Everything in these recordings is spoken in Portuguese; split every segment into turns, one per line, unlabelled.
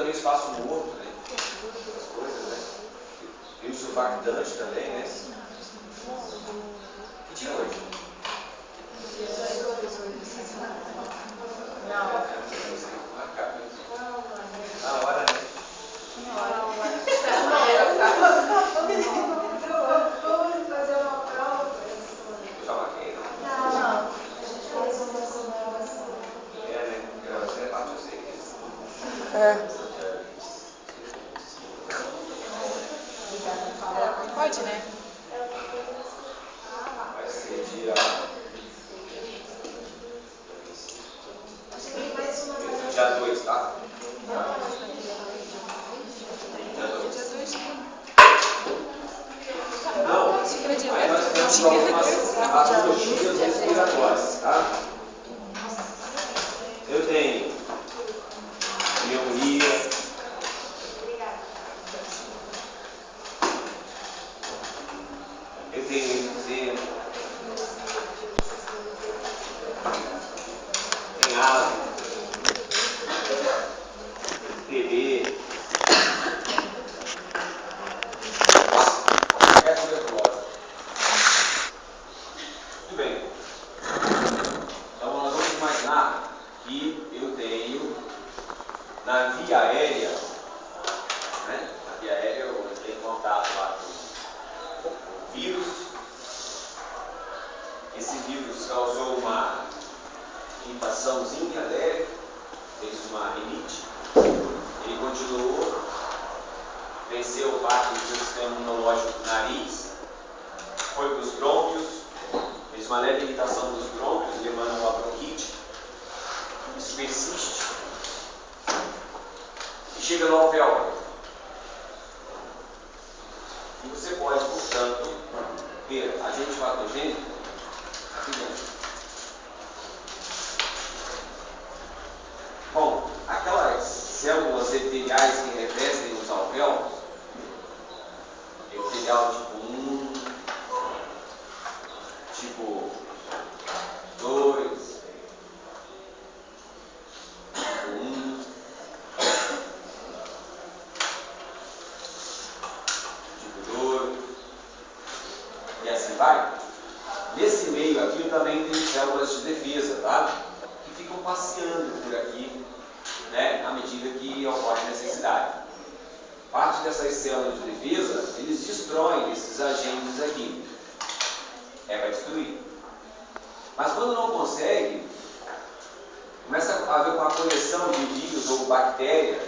também espaço morto, né? Essas coisas, né? Vírus surfactante também, né? Que dia hoje? Não. A hora, né?
Vamos fazer uma prova.
Eu já marquei, não?
Não. A gente faz uma gravação.
É, né? Gravação é parte, eu sei disso.
Pode, né?
Vai ser dia. Dia 2, tá? Dia 2. Não, aí nós temos algumas patologias respiratórias, tá? Eu tenho pneumonia, eu tenho enfisema, tem asma, TB, é tuberculose. Muito bem. Então nós vamos imaginar que eu tenho na via aérea, né? Na via aérea eu entrei em contato lá com o vírus. Esse vírus causou uma irritaçãozinha leve, fez uma rinite. Ele continuou, venceu parte do sistema imunológico do nariz, foi para os brônquios, fez uma leve irritação dos brônquios, levando a uma bronquite. Isso persiste e chega no alvéolo. E você pode, portanto, ter agente patogênico aqui dentro. Bom, aquelas células epiteliais que revestem os alvéolos, epitelial tipo 1, tipo 2, tipo 1, tipo 2, e assim vai. Nesse meio aqui também tem células de defesa, tá? Que ficam passeando por aqui, né? À medida que ocorre necessidade. Parte dessas células de defesa, eles destroem esses agentes aqui. É para destruir. Mas quando não consegue, começa a haver uma coleção de vírus ou bactéria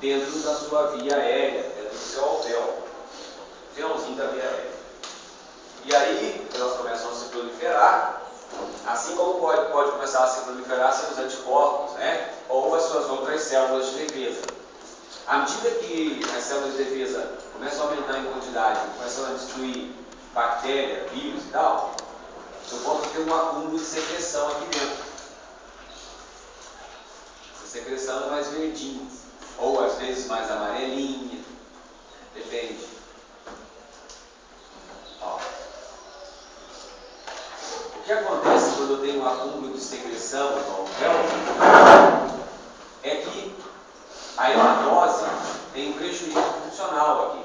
dentro da sua via aérea, dentro do seu alvéolo, finalzinho da via aérea. E aí elas começam a se proliferar, assim como pode começar a se proliferar seus anticorpos, né? Ou as suas outras células de defesa. À medida que as células de defesa começam a aumentar em quantidade, começam a destruir bactéria, vírus e tal, eu posso ter um acúmulo de secreção aqui dentro. Essa secreção é mais verdinha, ou às vezes mais amarelinha, depende. Ó. O que acontece quando eu tenho um acúmulo de secreção no alvéolo é que a hematose tem um prejuízo funcional aqui,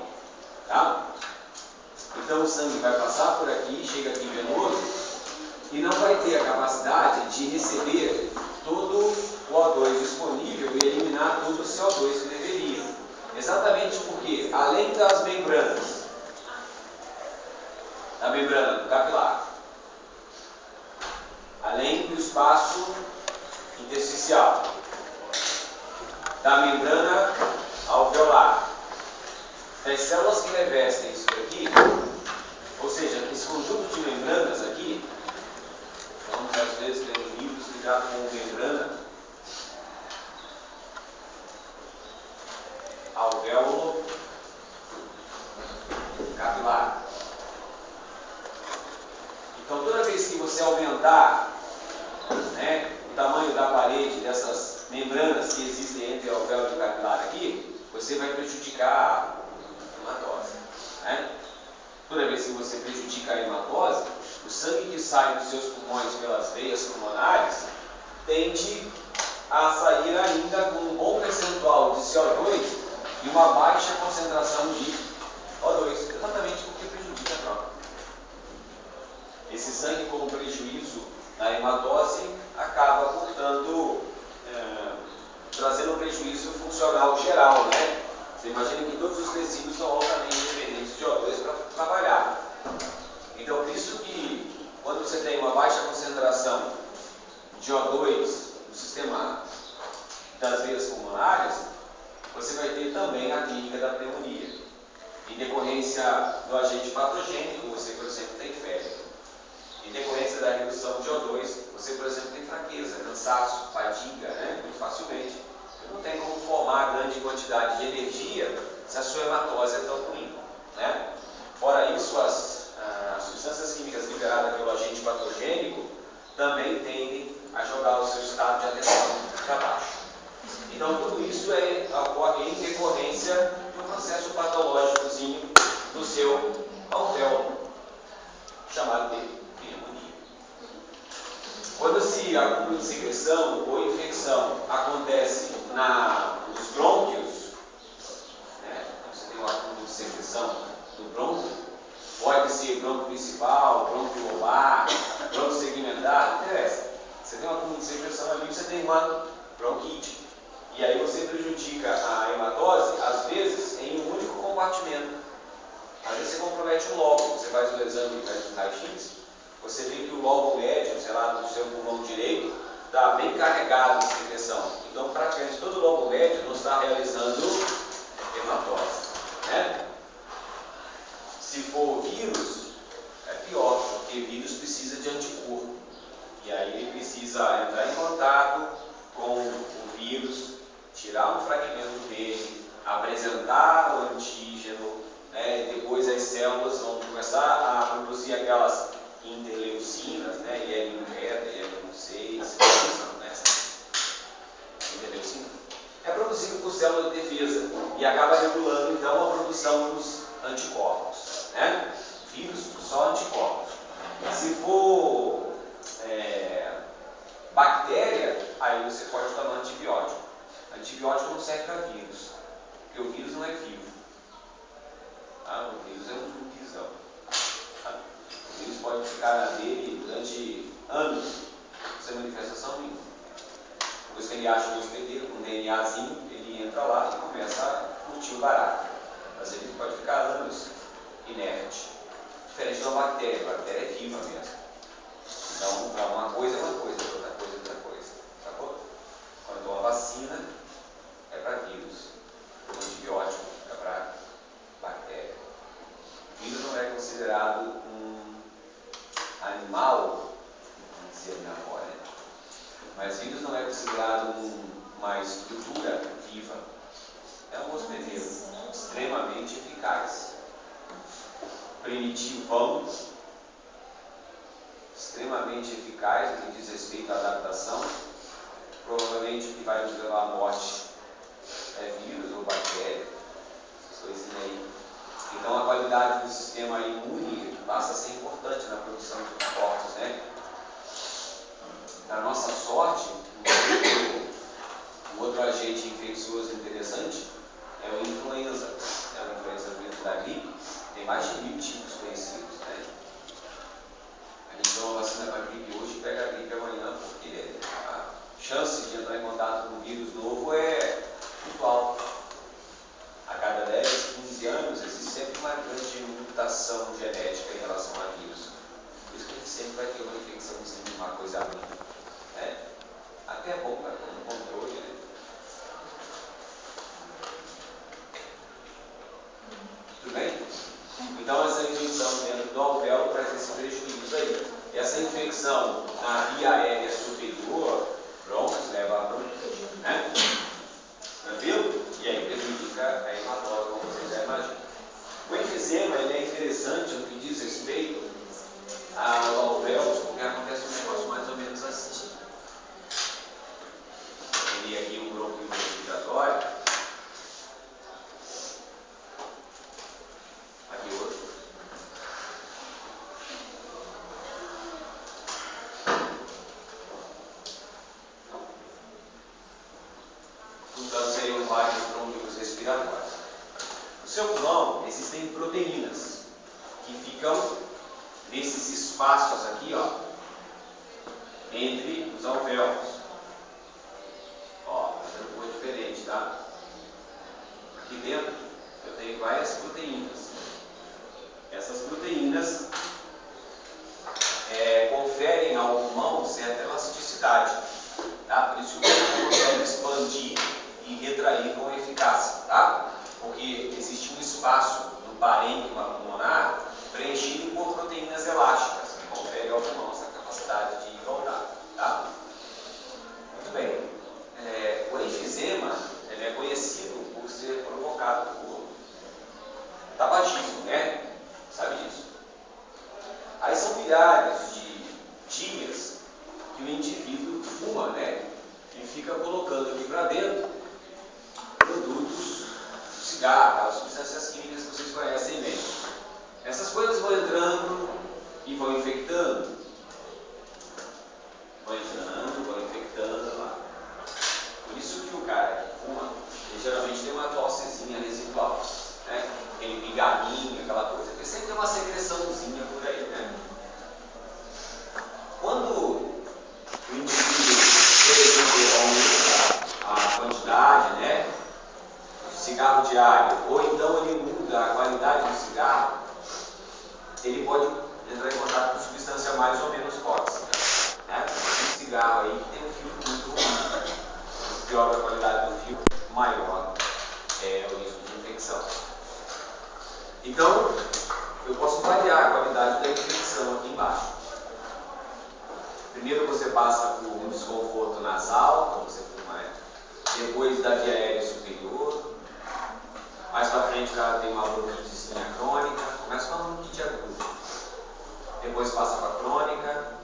tá? Então o sangue vai passar por aqui, chega aqui venoso e não vai ter a capacidade de receber todo o O2 disponível e eliminar todo o CO2 que deveria. Exatamente porque, além das membranas, da membrana do capilar, além do espaço intersticial, da membrana alveolar, das células que revestem isso aqui, ou seja, esse conjunto de membranas aqui, então, às vezes tem vírus que já com membrana alvéolo capilar. Então, toda vez que você aumentar, né, o tamanho da parede dessas membranas que existem entre o alvéolo e o capilar aqui, você vai prejudicar a hematose, né? Toda vez que você prejudica a hematose, o sangue que sai dos seus pulmões pelas veias pulmonares tende a sair ainda com um bom percentual de CO2 e uma baixa concentração de O2, exatamente porque prejudica a troca. Esse sangue com prejuízo na hematose acaba, portanto, trazendo um prejuízo funcional geral, né? Você imagina que todos os tecidos são altamente dependentes de O2 para trabalhar. Então, por isso que quando você tem uma baixa concentração de O2 no sistema das veias pulmonares, você vai ter também a clínica da pneumonia. Em decorrência do agente patogênico, você, por exemplo, tem febre. Em decorrência da redução de O2, você, por exemplo, tem fraqueza, cansaço, fadiga, né? Muito facilmente. Você não tem como formar grande quantidade de energia se a sua hematose é tão ruim, né? Fora isso, as substâncias químicas liberadas pelo agente patogênico também tendem a jogar o seu estado de atenção para baixo. Então, tudo isso ocorre em decorrência do processo patológicozinho do seu alvéolo, chamado de pneumonia. Quando esse acúmulo de secreção ou infecção acontece nos brônquios, né? Você tem um acúmulo de secreção no brônquio, pode ser brônquio principal, brônquio lobar, brônquio segmentar, não interessa. Você tem um acúmulo de secreção ali, você tem uma bronquite. E aí você prejudica a hematose, às vezes, em um único compartimento. Às vezes você compromete um lóbulo, você faz o exame de raio-x, você vê que o lóbulo médio, sei lá, do seu pulmão direito, está bem carregado de secreção. Então, praticamente todo o lóbulo médio não está realizando hematose, né? Se for vírus, é pior, porque vírus precisa de anticorpo. E aí ele precisa entrar em contato com o vírus, tirar um fragmento dele, apresentar o antígeno, né? Depois as células vão começar a produzir aquelas interleucinas, né? IL-1 beta, IL-6, interleucina. É produzido por células de defesa e acaba regulando então a produção dos anticorpos, né? Vírus, só anticorpos. Se for bactéria, aí você pode tomar antibiótico. Antibiótico não serve para vírus, porque o vírus não é vivo. O vírus é um zumbizão. O vírus pode ficar na dele durante anos, sem manifestação nenhuma. Depois que ele acha o hospedeiro com um DNAzinho, ele entra lá e começa a curtir o barato. Mas ele pode ficar anos inerte. Diferente de uma bactéria. A bactéria é viva mesmo. Então, uma coisa é uma coisa, outra coisa é outra coisa. Sacou? Quando uma vacina é para vírus, um antibiótico é para bactéria. O vírus não é considerado um animal, vamos dizer minha avó, né? Mas vírus não é considerado uma estrutura viva. É um hospedeiro extremamente eficaz. Primitivão, extremamente eficaz no que diz respeito à adaptação. Provavelmente o que vai nos levar à morte é vírus ou bactéria, essas coisinhas aí. Então a qualidade do sistema imune passa a ser importante na produção de anticorpos, né? Para nossa sorte, um outro agente infeccioso interessante é o influenza. A influenza da gripe tem mais de 1000 tipos conhecidos, né? A gente toma vacina para gripe hoje e pega a gripe amanhã, porque a chance de entrar em contato com um vírus novo é muito alta. A cada 10, 15 anos existe sempre uma grande mutação genética em relação a vírus. Por isso que a gente sempre vai ter uma infecçãozinha, uma coisa ruim, né? Até é bom para ter um controle, né? Tudo bem? Então essa infecção dentro do alvéolo traz esse prejuízo aí. Essa infecção na via aérea superior, brônquios, leva a bronquite, né? Tranquilo? E aí prejudica a hematose, como vocês já imaginam. O enfisema, ele é interessante no que diz respeito ao alvéolo, porque acontece um negócio mais ou menos assim. Ele aqui um brônquio respiratório. Aqui outro. seu pulmão existem proteínas que ficam nesses espaços aqui, ó, entre os alvéolos. Ó, fazendo uma coisa diferente, tá? Aqui dentro eu tenho várias proteínas. Essas proteínas conferem ao pulmão certa elasticidade, tá? Por isso que o pulmão consegue expandir e retrair com eficácia, tá? Porque existe um espaço no parênquima pulmonar preenchido por proteínas elásticas, que conferem ao pulmão essa capacidade de voltar, tá? Muito bem. O enfisema, ele é conhecido por ser provocado por tabagismo, né? Sabe disso? Aí são milhares de dias que o indivíduo fuma, né? E fica colocando aqui para dentro produtos, cigarro, aquelas substâncias químicas que vocês conhecem bem. Essas coisas vão entrando e vão infectando. Vão entrando, vão infectando lá. Por isso que o cara que fuma, ele geralmente tem uma tossezinha residual, né? Aquele pigarrinho, aquela coisa. Porque sempre tem uma secreçãozinha por aí, né? Quando o indivíduo, por exemplo, aumenta a quantidade, né, de cigarro diário, ou então ele muda a qualidade do cigarro, ele pode entrar em contato com substância mais ou menos tóxica, né? Um cigarro aí que tem um filtro muito ruim. Pior a qualidade do filtro, maior é o risco de infecção. Então, eu posso variar a qualidade da infecção aqui embaixo. Primeiro você passa por um desconforto nasal, quando você fuma, né? Depois da via aérea superior. Mais para frente o cara tem uma bronquitezinha crônica, começa com uma bronquite aguda. Depois passa para a crônica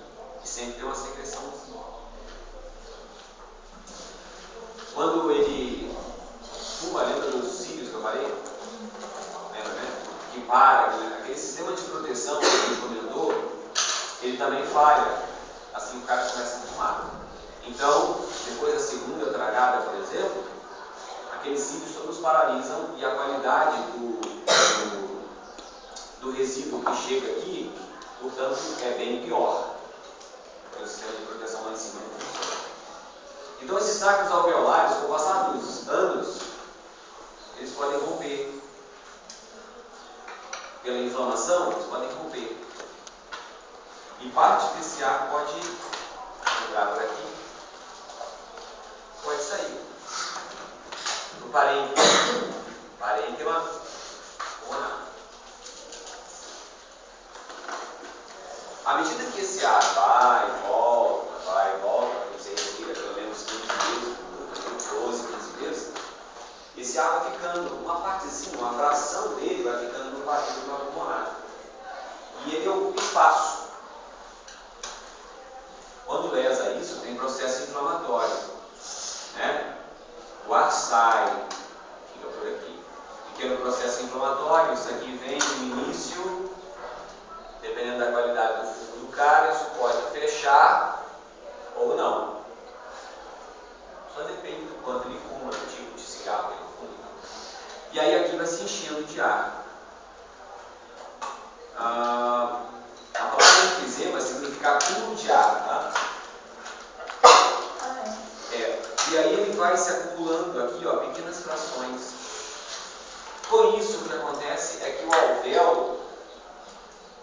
e sempre tem uma secreçãozinha. Quando ele fuma, lembra dos cílios que eu falei? Lembra, né? Que para, aquele sistema de proteção que ele comentou, ele também falha assim que o cara começa a fumar. Então, depois da segunda tragada, por exemplo, aqueles cílios todos paralisam e a qualidade do resíduo que chega aqui, portanto, é bem pior. O sistema de proteção lá em cima não funciona. Então, esses sacos alveolares, com o passar dos anos, eles podem romper. Pela inflamação, eles podem romper. E parte desse ar pode entrar por aqui, pode sair. No parênquima pulmonar. À medida que esse ar vai e volta, você respira pelo menos 15 vezes, 12, 15 vezes, esse ar vai ficando, uma partezinha, uma fração dele vai ficando no parênquima pulmonar. E ele ocupa espaço. Quando lesa isso, tem processo inflamatório, né? O ar sai, fica por aqui. Pequeno processo inflamatório, isso aqui vem no início, dependendo da qualidade do fumo do cara, isso pode fechar ou não. Só depende do quanto ele fuma, do tipo de cigarro que ele fuma. E aí aqui vai se enchendo de ar. A palavra enfisema significa acúmulo de ar, tá? E aí ele vai se acumulando aqui, ó, pequenas frações. Com isso, o que acontece é que o alvéolo,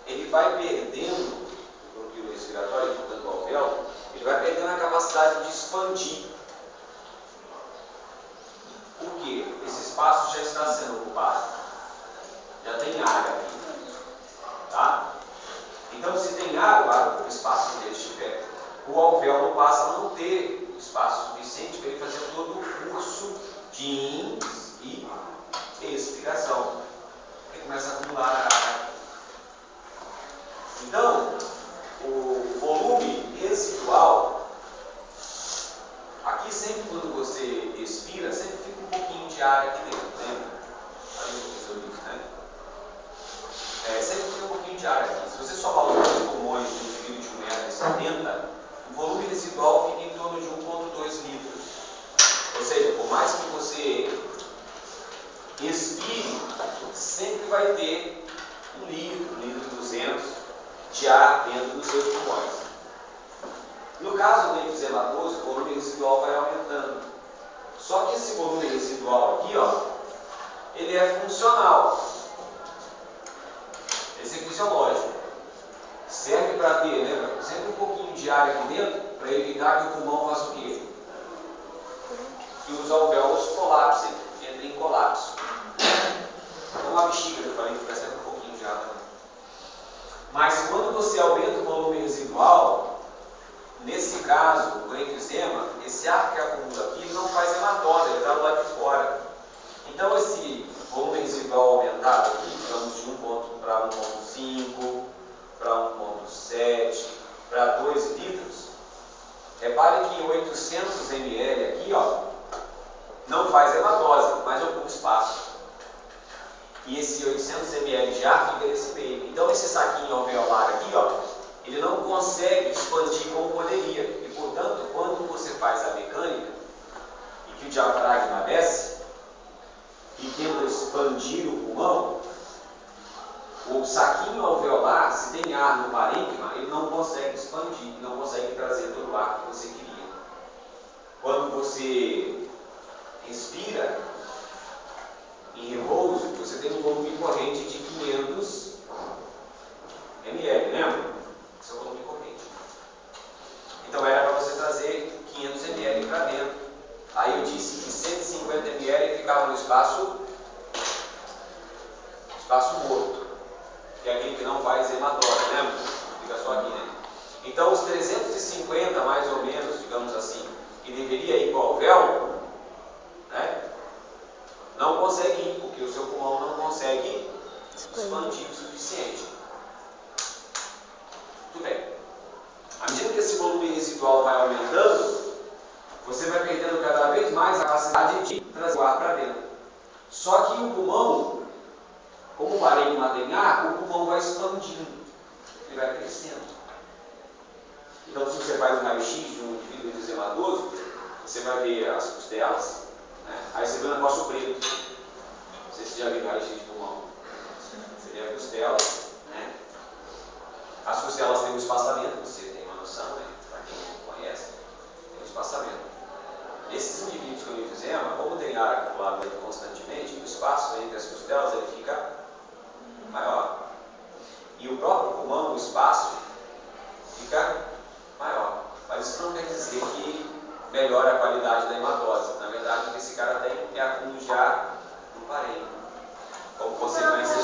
ele vai perdendo, o bronquíolo respiratório, portanto o alvéolo, ele vai perdendo a capacidade de expandir. Por quê? Esse espaço já está sendo ocupado. Já tem ar aqui. Tá? Então, se tem ar, o espaço que ele estiver, o alvéolo passa a não ter espaço suficiente para ele fazer todo o curso de ins e expiração. Ele começa a acumular ar. Então, o volume residual, aqui sempre quando você expira, sempre fica um pouquinho de ar aqui dentro, lembra? Aí o professor disse, né? Sempre fica um pouquinho de ar aqui. Se você só valora os pulmões de um indivíduo de 1,70 m, o volume residual fica em torno de 1,2 litros. Ou seja, por mais que você respire, sempre vai ter 1 litro, 1 litro e 200 de ar dentro dos seus pulmões. No caso do emfisematório, o volume residual vai aumentando. Só que esse volume residual aqui, ó, ele é funcional. Esse é fisiológico. Serve para ter, lembra? Sempre um pouquinho de ar aqui dentro, para evitar que o pulmão faça o quê? Que os alvéolos colapsem, entrem em colapso. Como a bexiga, eu falei que recebe um pouquinho de ar também. Mas quando você aumenta o volume residual, nesse caso, o enfisema, esse ar que acumula aqui não faz hematose, ele está do lado de fora. Então esse volume residual aumentado aqui, digamos de 1 para 1,5, para 1,7, para 2 litros, repare que 800 ml aqui, ó, não faz hematose, mas ocupa espaço. E esse 800 ml de ar fica nesse meio. Então esse saquinho alveolar aqui, ó, ele não consegue expandir como poderia. E portanto, quando você faz a mecânica e que o diafragma desce e tenta expandir o pulmão, o saquinho alveolar, se tem ar no parênquima, ele não consegue expandir, não consegue trazer todo o ar que você queria. Quando você respira em repouso, você tem um volume corrente de 500 ml, lembra? Esse é o volume corrente. Então era para você trazer 500 ml para dentro. Aí eu disse que 150 ml ficava no espaço morto, que é aquele que não faz hematose, lembra? Fica só aqui, né? Então os 350 mais ou menos, digamos assim, que deveria ir para o alvéolo, né? Não consegue ir, porque o seu pulmão não consegue expandir o suficiente. Muito bem. À medida que esse volume residual vai aumentando, você vai perdendo cada vez mais a capacidade de trazer o ar para dentro. Só que o pulmão, como o parênquima tem ar, o pulmão vai expandindo, ele vai crescendo. Então, se você faz um raio-x de um indivíduo enfisematório, você vai ver as costelas, né? Aí você vê um negócio preto. Não sei se você já viu raio-x de pulmão. Você vê a costela, né? As costelas têm um espaçamento, você tem uma noção, né? Para quem não conhece, tem um espaçamento. Esses indivíduos com enfisema, como tem ar acumulado constantemente, o espaço entre as costelas ele fica maior. E o próprio pulmão, o espaço, fica maior. Mas isso não quer dizer que melhora a qualidade da hematose. Na verdade, o que esse cara tem é acúmulo de ar no parênquima. Como consequência.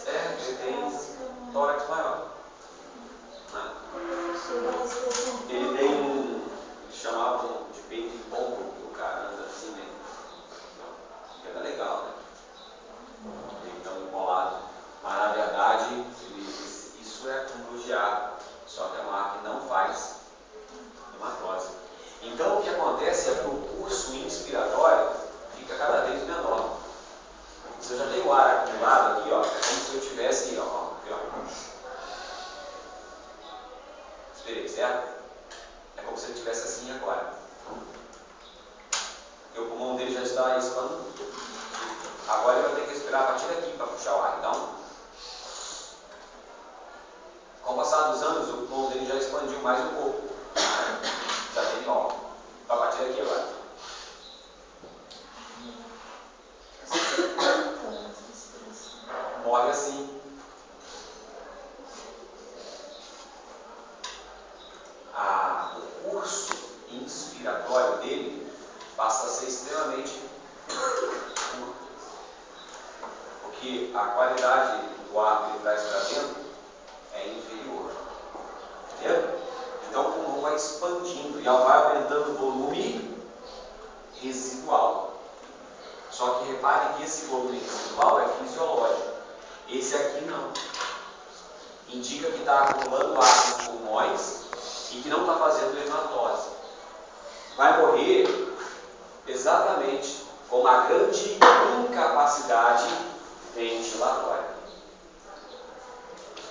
Ele tem tórax maior. Né? Ele tem um. Eles chamavam de peito de pombo, que o cara anda assim, né? Fica legal, né? Peitão embolado. Mas na verdade, isso é acúmulo de ar. Só que a máquina não faz hematose. Então o que acontece é que o curso inspiratório fica cada vez menor. Se eu já tenho o ar acumulado aqui, ó, é como se eu tivesse, ó. Esperei, certo? É como se ele estivesse assim agora. Porque o pulmão dele já está expandindo. Agora ele vai ter que respirar a partir daqui para puxar o ar. Então, com o passar dos anos, o pulmão dele já expandiu mais um pouco. Já tem, ó, a partir daqui agora. Morre assim. O curso inspiratório dele passa a ser extremamente curto. Porque a qualidade do ar que ele traz para dentro é inferior. Entendeu? Então o pulmão vai expandindo e vai aumentando o volume residual. Só que repare que esse volume residual é fisiológico. Esse aqui não. Indica que está acumulando ar nos pulmões e que não está fazendo hematose. Vai morrer exatamente com uma grande incapacidade ventilatória.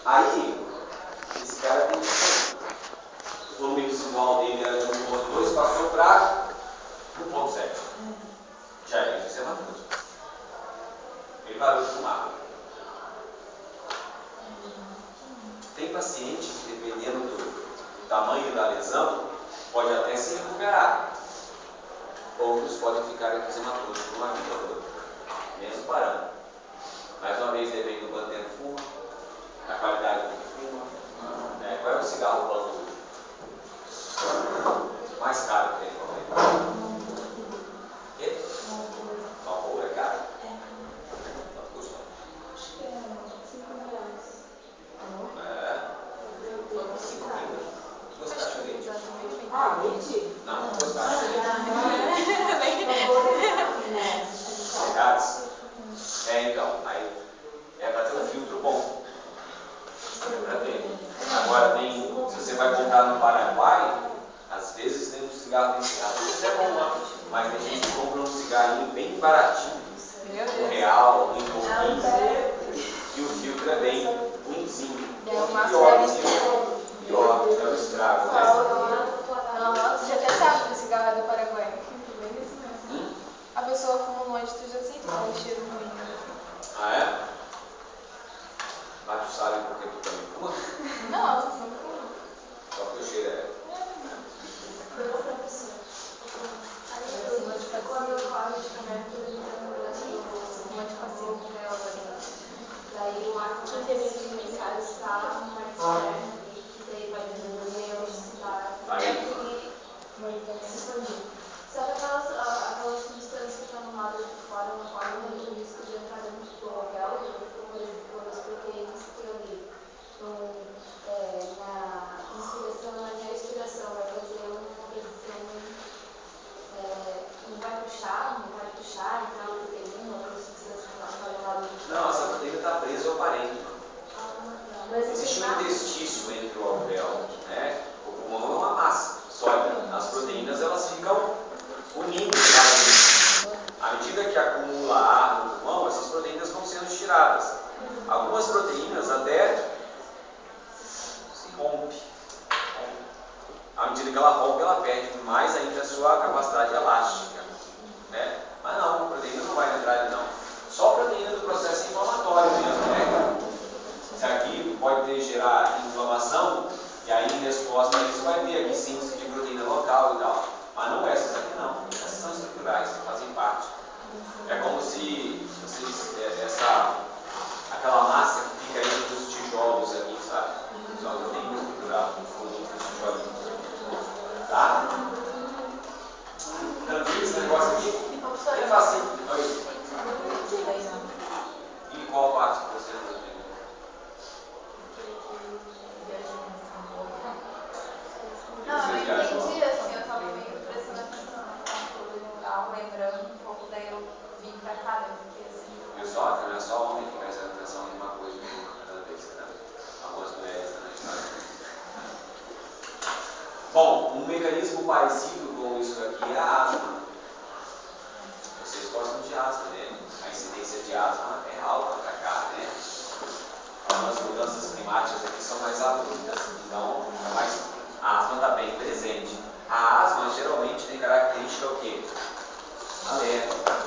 Aí, esse cara tem o volume residual dele era de 1,2, passou para 1,7. Já é enfisematório. paciente que, dependendo do tamanho da lesão, pode até se recuperar. Outros podem ficar eczematosos por uma vida toda, mesmo parando. Mais uma vez, depende do quanto tempo fuma, da qualidade do que fuma. Qual é o cigarro bom hoje? Mais caro que tem, qual é? O quê? Marlboro é caro? Quanto custa?
Acho que é 5 reais.
5 quilos. Gostaste dele?
Mentira.
Não gostaste dele.
É.
Pegados? Então, aí é para ter um filtro bom. É para ter. Agora, se você vai comprar no Paraguai, às vezes tem um cigarro desse, às vezes é bom, mas tem gente que compra um cigarrinho bem baratinho, R$1, R$1,15, e o filtro é bem ruimzinho. Pior, é o estrago, né?
Você até sabe que o cigarro é do Paraguai. Bem desse mesmo. A pessoa fuma longe, tu já sente o cheiro ruim.
Ah, é? Mas tu sabe por que tu também fuma?
Não fumo.
Só que o cheiro é.
Quando eu corro medicamento, eu tenho daí o ar que ele sai para uma parte externa ali, que daí vai diminuir a elasticidade e se expandir. Só que aquelas substâncias que estão lá de fora não correm o risco de entrar dentro do alvéolo, por as proteínas que tem ali na inspiração e na expiração vai fazer uma redução, não vai puxar, então a proteína, outras substâncias que estão lá dentro.
Não, essa proteína está presa ao parênquima. Existe um interstício entre o alvéolo, né? O pulmão é uma massa sólida. As proteínas elas ficam unindo. À medida que acumula ar no pulmão, essas proteínas vão sendo estiradas. Algumas proteínas até se rompem. À medida que ela rompe, ela perde mais ainda a sua capacidade elástica, né? Mas não, a proteína não vai entrar ali não. Só a proteína do processo inflamatório mesmo, né? Se aqui pode gerar inflamação, e aí em resposta a isso vai ter aqui síntese de proteína local e tal. Mas não essas aqui não. Essas são estruturais, fazem parte. É como se aquela massa que fica entre os tijolos aqui, sabe? Só proteína estrutural, os tijolinhos. Tá? Tranquilo esse negócio aqui? Bem fácil. Oi. E qual parte que você não entendeu?
Não, eu entendi, assim, eu estava meio prestando atenção no mural, lembrando um pouco, daí eu vim pra cá, daí eu fiquei assim.
Viu só? Que não é só homem que presta atenção em uma coisa cada vez, né? Algumas mulheres também fazem. Bom, um mecanismo parecido com isso aqui é a asma. Vocês gostam de asma, né? A incidência de asma é alta para cá, né? Algumas mudanças climáticas aqui são mais abruptas, então a asma está bem presente. A asma geralmente tem característica o quê? Alérgica.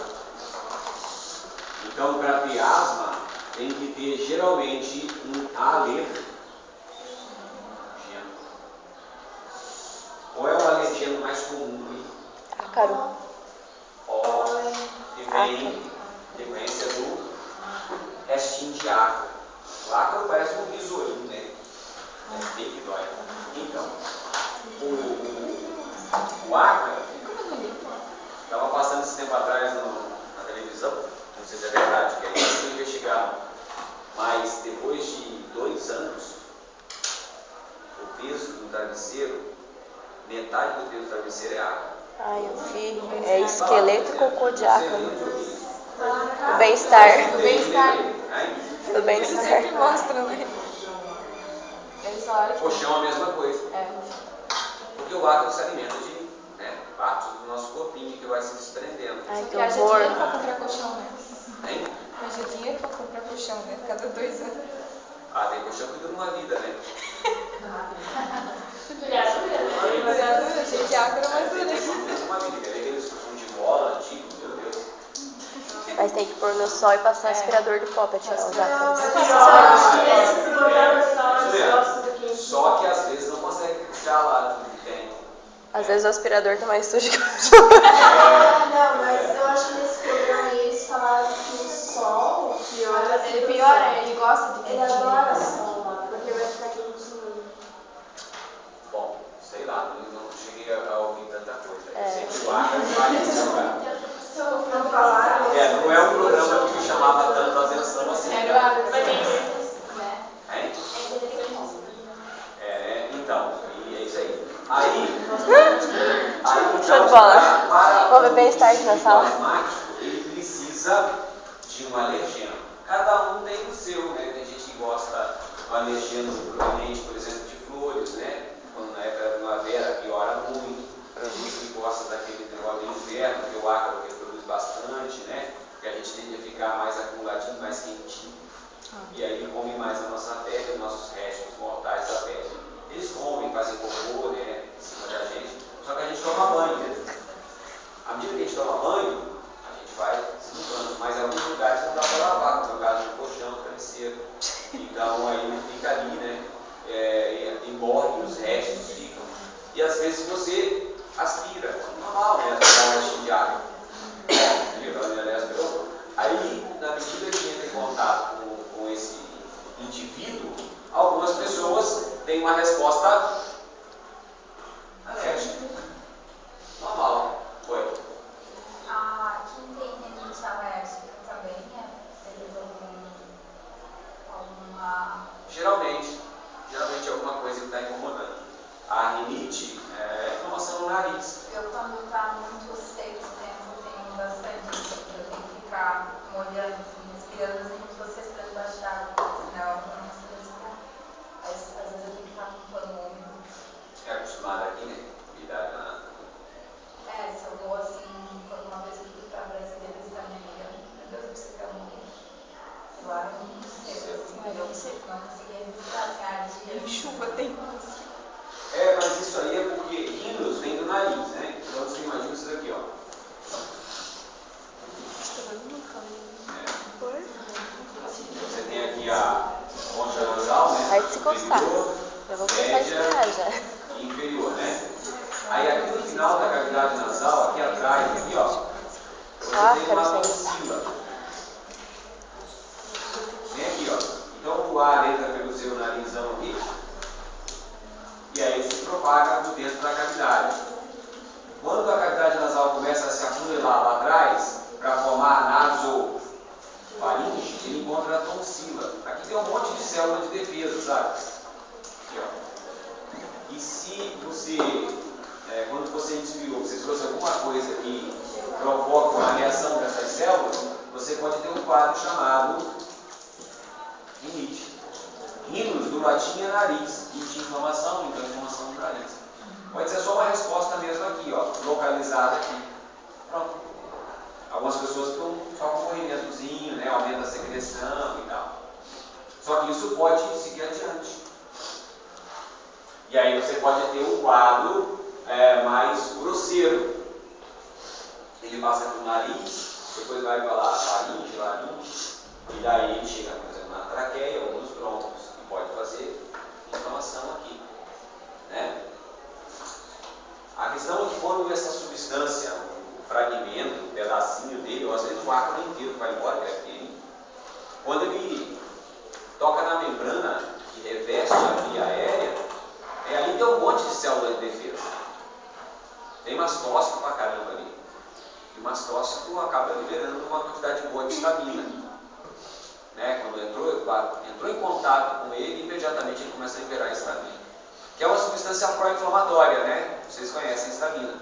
Então, para ter asma, tem que ter geralmente um alergeno. Qual é o alergeno mais comum aí?
Ácaro.
Que vem decorrência do restinho de ácaro. O ácaro parece um besourinho, né? É bem que dói. Então, o ácaro estava passando esse tempo atrás na televisão, não sei se é verdade, que aí eles investigaram. Mas depois de 2 anos, o peso do travesseiro, metade do peso do travesseiro é ácaro.
Ai, eu vi. É esqueleto e cocô de ácaro. O bem-estar.
O bem-estar.
O bem-estar.
Sempre mostram, né?
Colchão é a mesma coisa. Porque o ácaro se alimenta de partes do nosso corpinho que vai se desprendendo.
Ai,
Só
que
que haja
horror.
dinheiro pra comprar colchão, né?
Hein?
Haja dinheiro pra comprar colchão, né? Cada 2 anos.
Ah, tem colchão que dura uma vida, né?
Duradura, gente, ácaro é mais
Tem
dura.
colchão que dura uma vida. Quer ver aqueles colchão de bola antigo? Meu Deus.
Mas tem que pôr no sol e passar aspirador de pó pra tirar os ácaros.
Juliana,
Às vezes o aspirador tá mais sujo que o
Não, mas eu acho que nesse programa aí eles falaram que o sol piora.
Ele piora, ele gosta de
Ele adora sol lá, porque vai ficar quentinho.
Bom, sei lá, não cheguei a ouvir tanta coisa. Eu sei que o Acre vai nesse lugar.
Não falaram?
Não é um programa que me chamava tanto a atenção assim.
Era o água, mas tem
Né?
Hein?
É interessante.
Então, e é isso aí. Aí
Show de bola. Vou beber Start na sala.
O asmático, ele precisa de um alergeno. Cada um tem o seu, né? Tem gente que gosta do alergeno proveniente, por exemplo, de flores, né? Quando na época da primavera piora muito. Tem gente que gosta daquele negócio de inverno, que o ácaro reproduz bastante, né? Porque a gente tende a ficar mais acumuladinho, mais quentinho. E aí ele come mais a nossa pele, os nossos restos mortais da pele. Eles comem, fazem cocô, né? Em cima da gente. Só que a gente toma banho, né? À medida que a gente toma banho, a gente vai se limpando, mas em alguns lugares não dá para lavar, como é o caso do colchão, do travesseiro. Então aí ele fica ali, né? Embora os restos ficam. E às vezes você aspira, normal, né? Dá um restinho de água. Aí, na medida que entra em contato com esse indivíduo, algumas pessoas têm uma resposta alérgica. Normal. Foi.
Quem tem rinite alérgica também teve alguma...
Geralmente alguma coisa que está incomodando. A rinite é inflamação no nariz.
Eu, quando está muito seco o tempo, tenho bastante isso. Eu tenho que ficar molhando, assim, respirando, assim, como se fosse respirando embaixo d'água. Senão eu não consigo respirar. Às vezes eu tenho que ficar com um pano úmido.
É acostumada aqui, né? Umidade na...
Se eu vou assim, quando uma vez eu fui para Brasília visitar minha amiga, meu Deus, eu preciso ficar morrer. E lá é muito seco, assim, eu não conseguia respirar, assim, ar de chuva tem.
Mas isso aí é porque rhinos vem do nariz, né? Então você imagina isso daqui, ó. Você tem aqui a concha nasal, né?
Vai se coçar. Já vou começar a esperar já.
E inferior, né? Aí aqui no final da cavidade nasal, aqui atrás, aqui, ó, você tem uma tonsila. Vem aqui, ó. Então o ar entra pelo seu narizão aqui. E aí se propaga por dentro da cavidade. Quando a cavidade nasal começa a se afunilar lá atrás, para formar a nasofaringe, ele encontra a tonsila. Aqui tem um monte de célula de defesa, sabe? Aqui, ó. E se você, quando você inspirou, você trouxe alguma coisa que provoca uma reação dessas células, você pode ter um quadro chamado rinite. Rhinos do latim é nariz, e de inflamação, então inflamação do nariz. Pode ser só uma resposta mesmo aqui, ó, localizada aqui. Pronto. Algumas pessoas ficam só com um corrimentozinho, né, aumenta a secreção e tal. Só que isso pode seguir adiante. E aí você pode ter um quadro mais grosseiro. Ele passa pelo nariz, depois vai para lá, laringe, e daí ele chega, por exemplo, na traqueia ou nos broncos. Pode fazer inflamação aqui, né? A questão é que quando essa substância, o fragmento, o pedacinho dele, ou às vezes o ácaro inteiro vai embora, que é pequeno, quando ele toca na membrana que reveste a via aérea, ali tem um monte de células de defesa. Tem mastócito pra caramba ali. E o mastócito acaba liberando uma quantidade boa de histamina. Né? Quando entrou em contato com ele, imediatamente ele começa a liberar a histamina, que é uma substância pró-inflamatória, né? Vocês conhecem a histamina.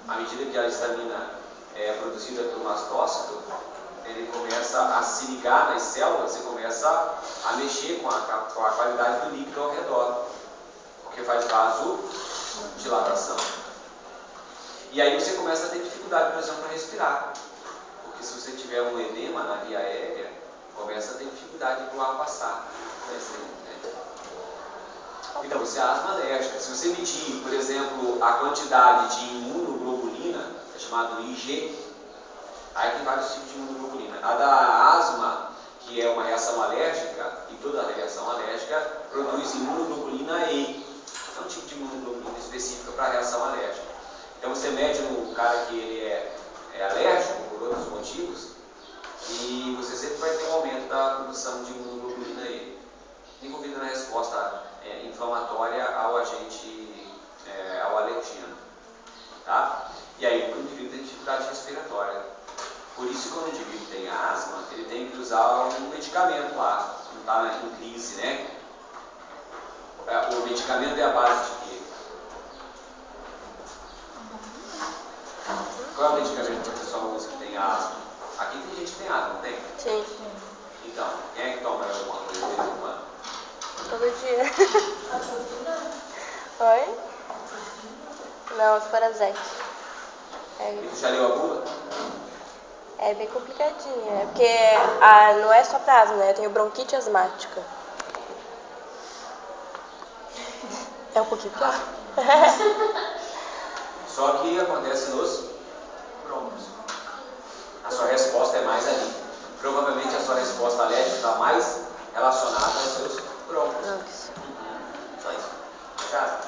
À medida que a histamina é produzida pelo mastócito, ele começa a se ligar nas células e começa a mexer com a qualidade do líquido ao redor, porque faz vasodilatação. E aí você começa a ter dificuldade, por exemplo, para respirar, porque se você tiver um edema na via aérea, começa a ter dificuldade para o ar passar. Então, isso é asma alérgica. Se você medir, por exemplo, a quantidade de imunoglobulina, é chamado IG, aí tem vários tipos de imunoglobulina. A da asma, que é uma reação alérgica, e toda reação alérgica produz imunoglobulina E. é um tipo de imunoglobulina específica para a reação alérgica. Então você mede no cara que ele é alérgico por outros motivos e você sempre vai ter um aumento da produção de imunoglobulina aí, envolvida na resposta inflamatória ao agente, ao alergeno. Tá? E aí o indivíduo tem dificuldade respiratória. Por isso, quando o indivíduo tem asma, ele tem que usar um medicamento lá, não está em crise, né? O medicamento é a base de quê? Qual é o medicamento que a pessoa usa que tem asma? Aqui tem gente que tem asma, não tem?
Sim.
Então, quem é que toma alguma coisa de vez em quando?
Todo dia. Oi? Não, Sporazete.
E tu já leu a bula?
É bem complicadinho, né? Porque não é só pra asma, né? Eu tenho bronquite asmática. É um pouquinho pior.
Só que acontece nos brônquios. A sua resposta é mais ali. Provavelmente a sua resposta alérgica está mais relacionada aos seus brônquios. Só isso. Fechado?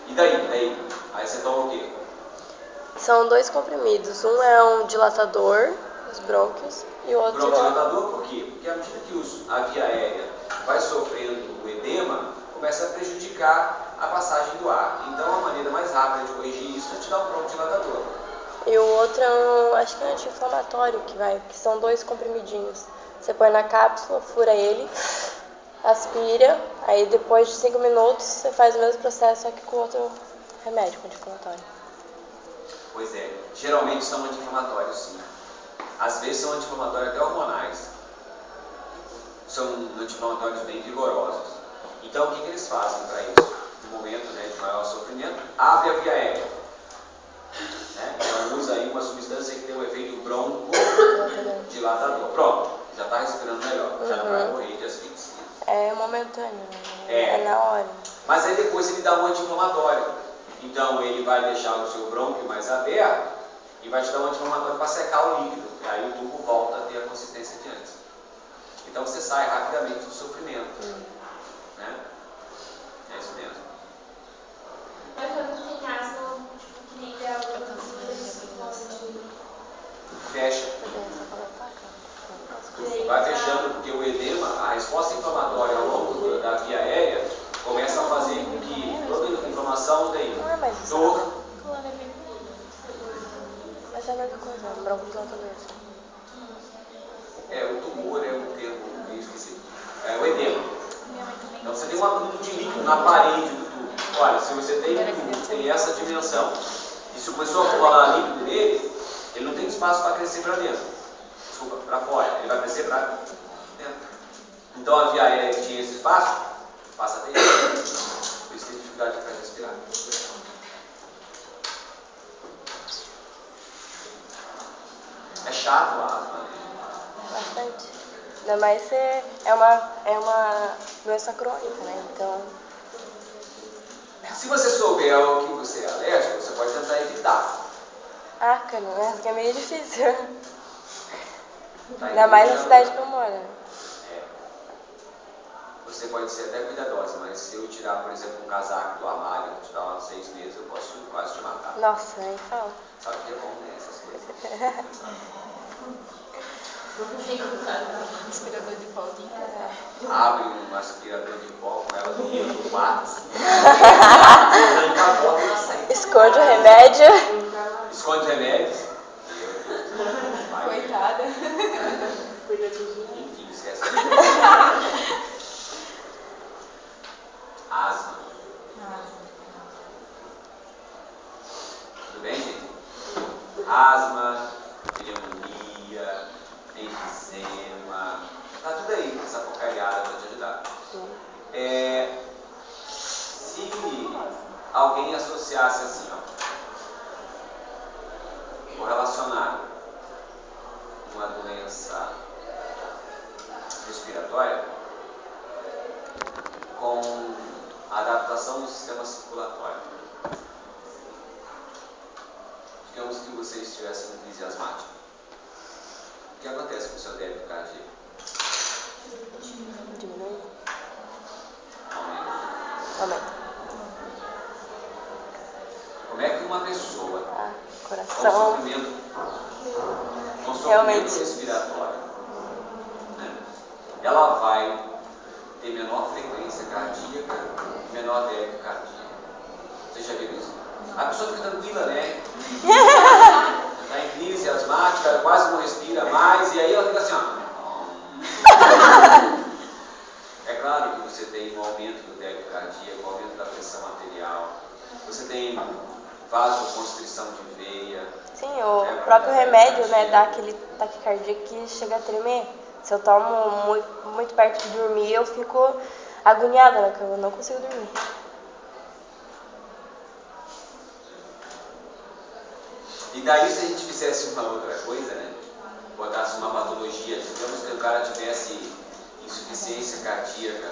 E daí? Aí você toma o quê?
São 2 comprimidos. Um é um dilatador, os brônquios, e o outro
Bronquidilatador por quê? Porque à medida que a via aérea vai sofrendo o edema, começa a prejudicar a passagem do ar. Então a maneira mais rápida de corrigir isso é te dar um bronquidilatador.
E o outro é acho que é anti-inflamatório que são 2 comprimidinhos. Você põe na cápsula, fura ele, aspira, aí depois de 5 minutos você faz o mesmo processo, só que com outro remédio, com anti-inflamatório.
Pois é, geralmente são anti-inflamatórios sim. Às vezes são anti-inflamatórios até hormonais. São anti-inflamatórios bem vigorosos. Então o que eles fazem para isso? No momento de maior sofrimento, abre a via aérea. Então usa aí uma substância que tem um efeito broncodilatador. Pronto, já está respirando melhor, já não vai morrer de asfixia.
É momentâneo, né? É na hora.
Mas aí depois ele dá um anti-inflamatório. Então ele vai deixar o seu brônquio mais aberto e vai te dar um anti-inflamatório para secar o líquido. E aí o tubo volta a ter a consistência de antes. Então você sai rapidamente do sofrimento. Né? É isso mesmo.
Mas quando tem asma, tipo, que nem dela, vocês podem...
Fecha. Vai fechando porque o edema, a resposta inflamatória ao longo da via aérea começa a fazer com que toda a inflamação tem dor.
Mas é a mesma coisa, bronquidilatador.
O tumor é um termo meio esquisito. É o edema. Então você tem um acúmulo de líquido na parede do tubo. Olha, se você tem um tubo que tem essa dimensão e se começou a acumular líquido nele, ele não tem espaço para crescer para dentro. Desculpa, para fora. Ele vai crescer para dentro. Então a via aérea que tinha esse espaço, passa a ter. Por isso tem dificuldade para respirar. É chato a asma.
Bastante. Ainda mais é uma doença crônica, né? Então.
Se você souber ao que você é alérgico, você pode tentar evitar.
Cara, não é meio difícil. Ainda mais na cidade que eu moro.
Você pode ser até cuidadosa, mas se eu tirar, por exemplo, um casaco do armário, te dar uns 6 meses, eu posso quase te matar.
Nossa, nem fala.
Sabe que é bom, né? Essas coisas.
Aspirador de pó tem que usar.
Abre um aspirador de pó com ela no meio do quarto. Arranca a porta e sai.
Esconde o remédio.
Esconde remédios.
Coitada.
Enfim, esquece. Asma. Tudo bem, gente? Asma, pneumonia, enfisema. Tá tudo aí, essa porcariada para te ajudar. Se alguém associasse assim, ou relacionar uma doença respiratória com a adaptação do sistema circulatório. Digamos que você estivesse em crise asmática. O que acontece com o seu débito cardíaco?
Diminui.
Aumenta.
Aumenta.
pessoa com
Coração.
sofrimento
Realmente.
respiratório, né, ela vai ter menor frequência cardíaca e menor débito cardíaco. Você já viu isso? A pessoa fica tranquila, né? Está em crise asmática, quase não respira mais, e aí ela fica assim, ó. É claro que você tem um aumento do débito cardíaco, um aumento da pressão arterial, você tem vasoconstrição de veia.
Sim, o próprio remédio, né, dá aquele taquicardia que chega a tremer. Se eu tomo muito perto de dormir, eu fico agoniada na cama, eu não consigo dormir.
E daí, se a gente fizesse uma outra coisa, né, botasse uma patologia, digamos que o cara tivesse insuficiência cardíaca,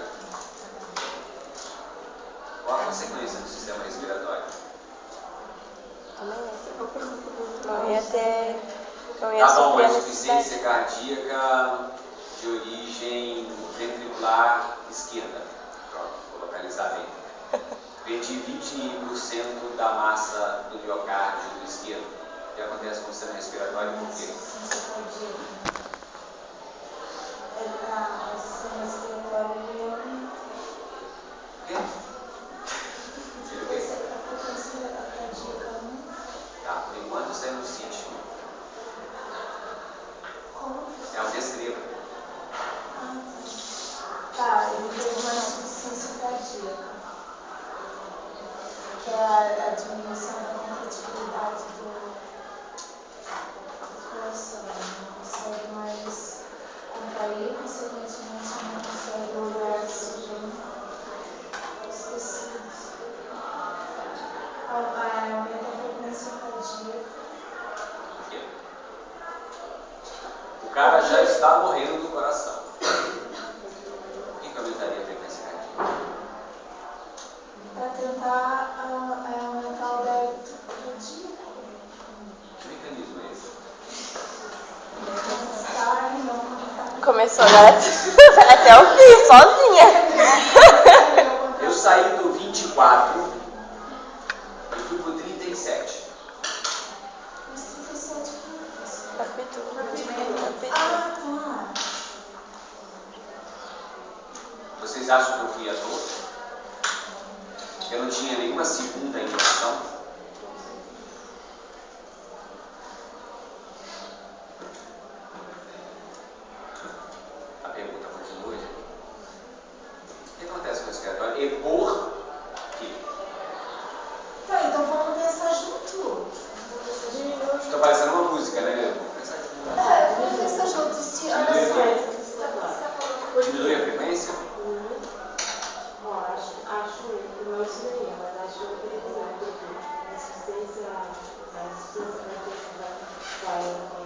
qual a consequência do sistema respiratório?
Não ia ter. Não ia
Tá bom,
sofrer a
mas insuficiência
necessidade.
cardíaca de origem ventricular esquerda. Pronto, vou localizar bem. Perdi 20% da massa do miocárdio esquerdo. O que acontece com o sistema respiratório? Por quê?
O sistema respiratório ele aumenta.
O quê? Ele o quê?
A frequência cardíaca aumenta.
Tá, por enquanto está no sítio.
Como?
É o descreva.
Tá, ele teve uma insuficiência cardíaca, que é a diminuição da contratibilidade do coração. Ele não consegue mais contrair, consequentemente não consegue levar oxigênio aos tecidos. Aumenta a frequência cardíaca.
Por quê? O cara já está morrendo do coração. Por que aumentaria a frequência cardíaca?
Para tentar aumentar o débito cardíaco.
Que mecanismo é esse?
Começou agora até o fim, sozinha.
Eu saí do 24 e fui pro 37.
Mas 37
Capítulo.
Ah, tá.
Vocês acham que eu fui à toa? Eu não tinha nenhuma segunda injeção? A pergunta continua, gente. O que acontece com o respiratório? E por quê?
Tá, então vamos pensar junto.
Estou parecendo uma música, né? Vamos pensar junto.
Vamos pensar junto.
Diminui a frequência?
Acho que não isso daí, mas acho que ele porque a insuficiência cardíaca faz com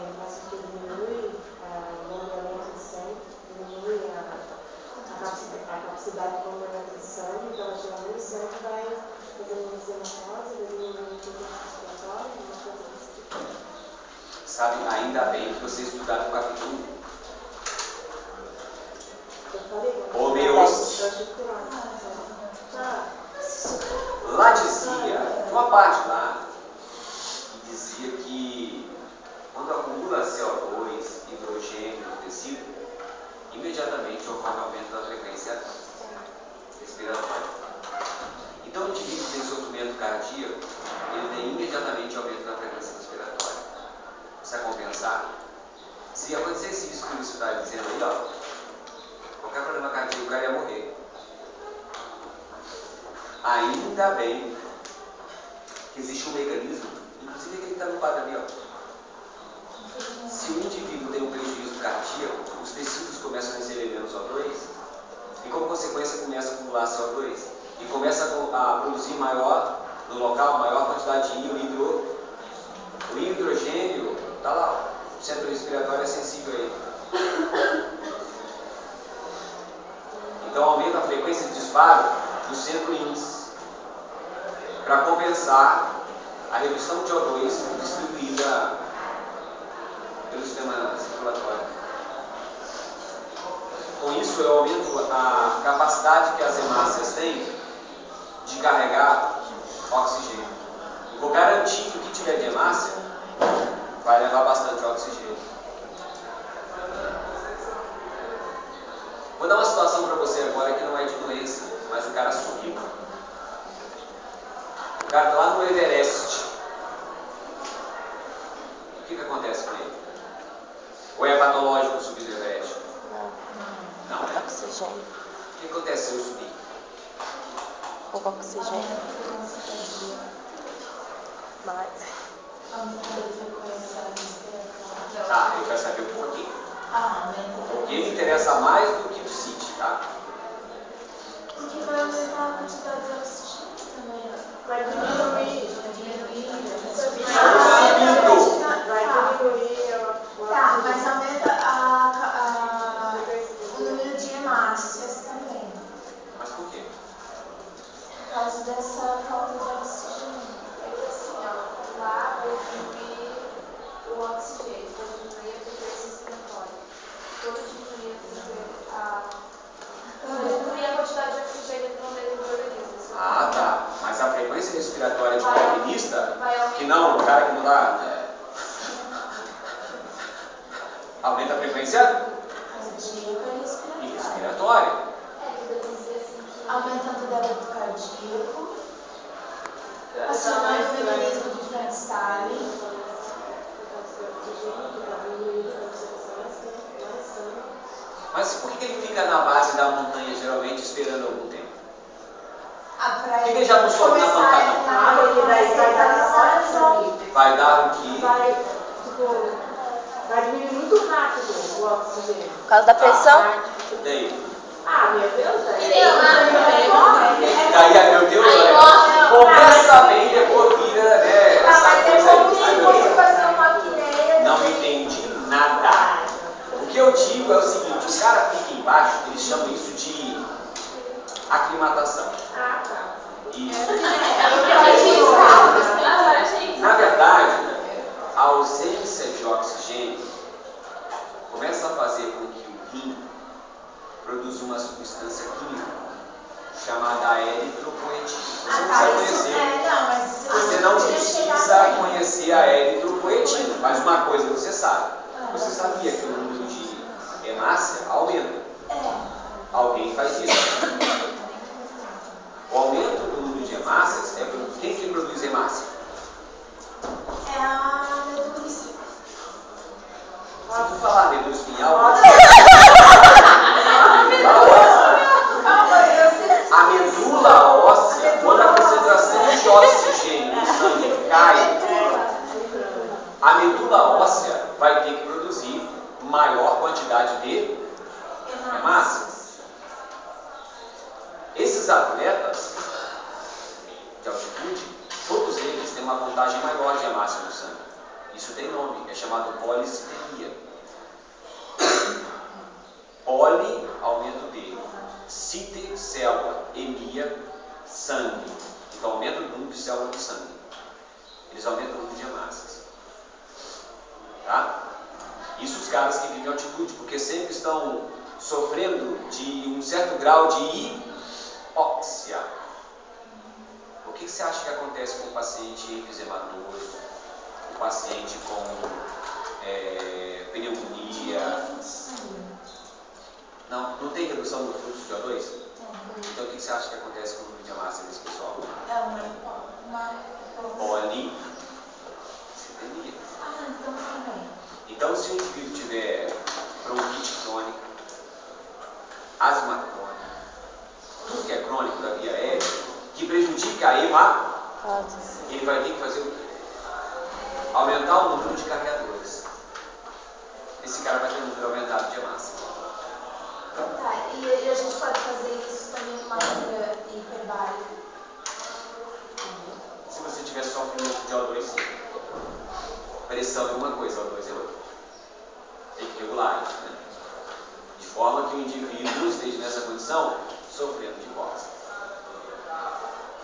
que diminui o bombeamento de sangue, diminui a capacidade de bombeamento de sangue, então vai chegando muito sangue e vai fazendo hematose, vai diminuindo o fluxo respiratório, uma coisa desse tipo.
Sabe, ainda bem que vocês estudaram o capítulo 1.
Eu falei,
Homeostase. Lá dizia, uma parte lá, que dizia que quando acumula CO2, hidrogênio no tecido, imediatamente ocorre aumento da frequência respiratória. Então, o indivíduo que tem sofrimento cardíaco, ele tem imediatamente aumento da frequência respiratória. Precisa compensar. Se acontecesse isso que você está dizendo aí, ó, qualquer problema cardíaco, o cara ia morrer. Ainda bem que existe um mecanismo, inclusive aquele que está no quadro ali, ó. Se o indivíduo tem um prejuízo cardíaco, os tecidos começam a receber menos O2 e, como consequência, começa a acumular CO2 e começa a produzir maior, no local, maior quantidade de íon. O hidrogênio está lá, o centro respiratório é sensível a ele. Então aumenta a frequência de disparo do centro índice para compensar a redução de O2 distribuída pelo sistema circulatório. Com isso eu aumento a capacidade que as hemácias têm de carregar oxigênio. Vou garantir que o que tiver de hemácia vai levar bastante oxigênio. Vou dar uma situação para você agora que não é de doença, mas o cara subiu. O cara está lá no Everest. O que acontece com ele? Ou é patológico subir do Everest? Não, né?
Oxigênio.
O que acontece se eu subir?
Pouco oxigênio. Mais.
Tá, ele vai saber o porquê. O que me interessa mais do que o CIT, tá?
Porque vai aumentar a quantidade de oxigênio também.
Vai diminuir. Vai diminuir o
Tá, mas aumenta o número de hemácias também.
Mas por quê?
Por causa dessa falta de oxigênio. É que assim, ó, lá vai diminuir o oxigênio, vai diminuir a frequência respiratória. Quando diminuir a quantidade de oxigênio no meio do organismo.
Ah, tá. Mas a frequência respiratória de um alpinista, que não, o cara que não dá. Aumenta a frequência respiratória.
Aumentando o débito cardíaco, acionando o mecanismo de Frankenstein.
Mas por que ele fica na base da montanha, geralmente, esperando algum tempo?
Por
que ele já não sobe na pancada?
Ele vai dar
Vai dar o que?
Vai diminuir muito rápido o oxigênio.
Por causa da pressão?
Daí?
Meu Deus,
Daí, meu Deus, olha. Começa bem, depois vira, né? Essa coisa aí. Não entendi nada. O que eu digo é o seguinte: os caras ficam embaixo, eles chamam isso de aclimatação. Isso. Na verdade, a ausência de oxigênio começa a fazer com que o rim produza uma substância química chamada eritropoetina. Você não precisa conhecer. Você não precisa conhecer a eritropoetina, mas uma coisa você sabe. Você sabia que o número de hemácia aumenta. Alguém faz isso. O aumento do número de hemácias é por quem que produz hemácia?
É a medula espinhal.
Se tu falar medula espinhal, a medula óssea, quando a concentração de oxigênio no sangue cai, a medula óssea vai ter que produzir maior quantidade de hemácias. Esses atletas de altitude, todos eles têm uma contagem maior de hemácia no sangue. Isso tem nome, é chamado policitemia. Poli, aumento de. Cite, célula. Emia, sangue. Então aumenta o número de células do sangue. Eles aumentam o número de hemácias. Tá? Isso os caras que vivem em altitude, porque sempre estão sofrendo de um certo grau de hipóxia. O que você acha que acontece com o paciente enfisematório, o paciente com pneumonia? Não tem redução do fluxo de O2? Então o que você acha que acontece com o número de hemácia desse pessoal?
É uma
Policitemia.
então também.
Então se o indivíduo tiver bronquite crônica, asma crônica, tudo que é crônico da via aérea, que prejudica a hemácia, ele vai ter que fazer o quê? Aumentar o número de carregadores. Esse cara vai ter um número aumentado de hemácia.
E a gente pode fazer isso também de maneira hiperbárica.
Se você tiver sofrimento de O2, sim. Pressão é uma coisa, O2 é outra. Tem que regular isso, né? De forma que o indivíduo esteja nessa condição sofrendo de hipóxia.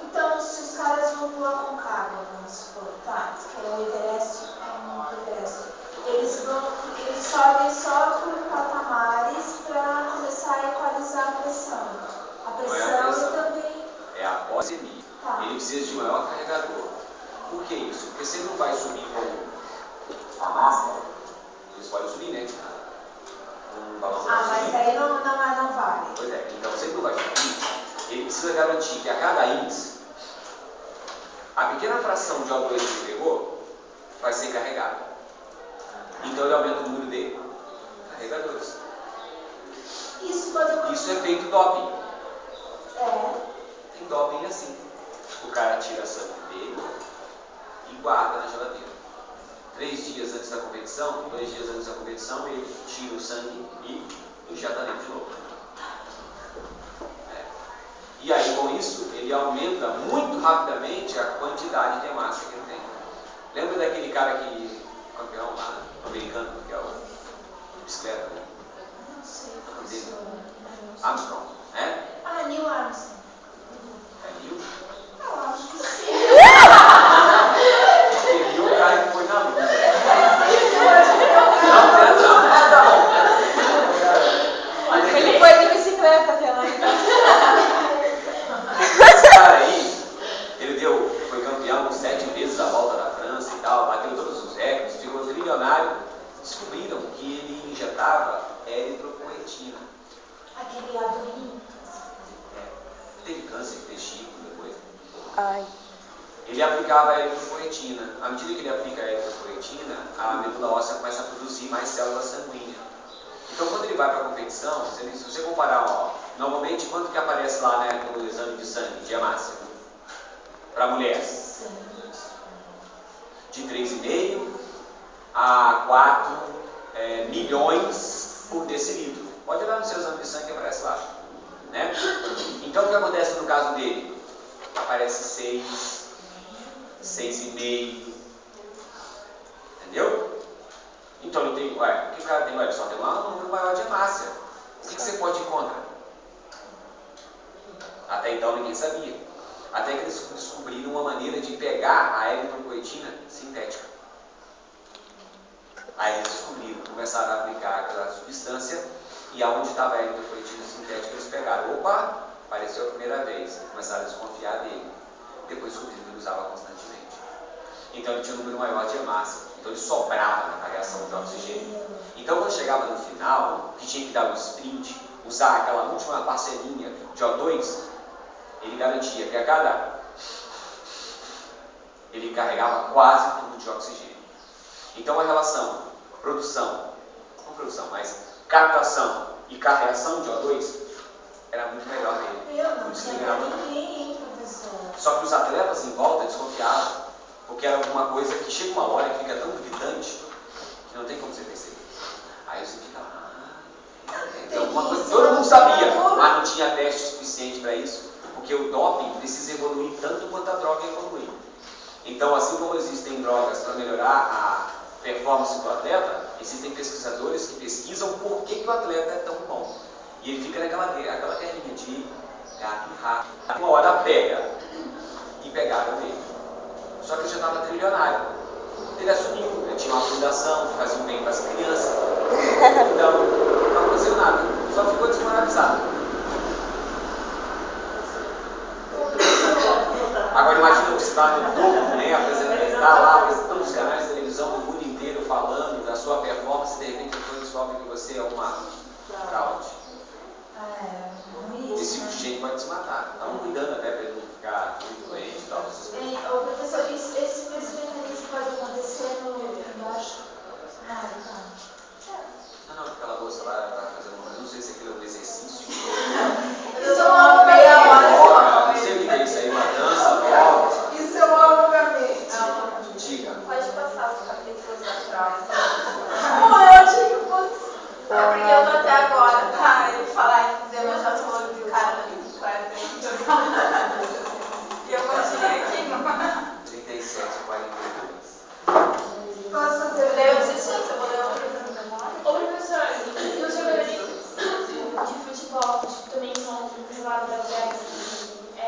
Então, se os caras vão pular com água, vamos supor, que é o Everest, eles sobem só por patamares para começar a equalizar a pressão. A pressão e também.
É a polissemia. Ele precisa de maior carregador. Por que isso? Porque se ele não vai subir com a máscara, eles podem subir, né? Um balão de
mas
oxigênio.
aí não vale.
Pois é, então se ele não vai subir, ele precisa garantir que a cada índice, a pequena fração de O2 que ele pegou vai ser carregada. Então ele aumenta o número de carregadores. Isso é feito doping. Tem doping assim. O cara tira a sangue dele e guarda na geladeira. 3 dias antes da competição, 2 dias antes da competição, ele tira o sangue e injeta nele de novo. E aí, com isso, ele aumenta muito rapidamente a quantidade de hemácia que ele tem. Lembra daquele cara que, campeão lá, americano, que é o bicicleta, né? Não sei. Armstrong, né?
Neil Armstrong.
É Neil?
Eu acho que sim.
Porque Neil é o cara que foi na lua. Não.
Ele foi de bicicleta até lá.
Esse cara aí, ele foi campeão 7 vezes a volta da França e tal, bateu todos os recordes, ficou trilionário. Descobriram que ele injetava eritropoetina.
Aquele lá do rim.
Teve câncer de testículo depois.
Ai.
Ele aplicava a eritropoetina. À medida que ele aplica a eritropoetina, a medula óssea começa a produzir mais células sanguíneas. Então, quando ele vai para a competição, se você comparar, normalmente, quanto que aparece lá, né, no exame de sangue, de hemácia? Para mulher? De 3,5 a 4 milhões por decilitro. Pode olhar no seu exame de sangue que aparece lá. Né? Então, o que acontece no caso dele? Aparece 6, 6,5. Entendeu? Então ele tem, o que o cara tem? Ele só tem um número maior de hemácia. O que você pode ir contra? Até então ninguém sabia. Até que eles descobriram uma maneira de pegar a eritropoetina sintética. Aí eles descobriram, começaram a aplicar aquela substância e aonde estava a eritropoetina sintética eles pegaram. Opa, apareceu a primeira vez. Começaram a desconfiar dele. Depois descobriram que ele usava constantemente. Então ele tinha um número maior de hemácia. Então ele sobrava na reação de oxigênio. Então quando chegava no final, que tinha que dar um sprint, usar aquela última parcelinha de O2, ele garantia que a cada... ele carregava quase tudo de oxigênio. Então a relação captação e carregação de O2 era muito melhor dele.
Eu não sabia ninguém, professor.
Só que os atletas em volta desconfiavam, porque era alguma coisa que chega uma hora que fica tão gritante que não tem como você perceber. Aí você fica tem alguma coisa que todo mundo sabia, mas não tinha teste suficiente para isso, porque o doping precisa evoluir tanto quanto a droga evolui. Então, assim como existem drogas para melhorar a performance do atleta, existem pesquisadores que pesquisam por que o atleta é tão bom. E ele fica naquela guerrinha de gato e rato. Uma hora pega, e pegaram ele. Só que ele já estava trilionário. Ele assumiu, ele tinha uma fundação, fazia um bem para as crianças. Então, não aconteceu nada, só ficou desmoralizado. Agora imagina você estar no topo, né, está lá apresentando os canais de televisão do mundo inteiro falando da sua performance e de repente depois descobre que você é uma fraude. Esse tipo de gente pode se matar. Estamos cuidando até para ele não ficar muito doente e tal.
Professor, esse mecanismo pode acontecer embaixo?
Não, aquela moça lá está fazendo uma... Não sei se aquilo é um exercício.
Isso é uma meia hora.
Não sei o que é isso aí, uma dança, nova.
Isso é um alongamento.
Diga.
Pode passar os capítulos atrás.
Eu tinha que fosse.
Porque eu tô até agora, tá? Ele falar e dizer, mas já falou de cara da bicicleta. E eu continuei aqui, não.
37, 42.
Posso fazer o
Eu desisti, eu vou ler uma coisa na memória.
Ô professor, e os jogadores de futebol que também são revelados das regras é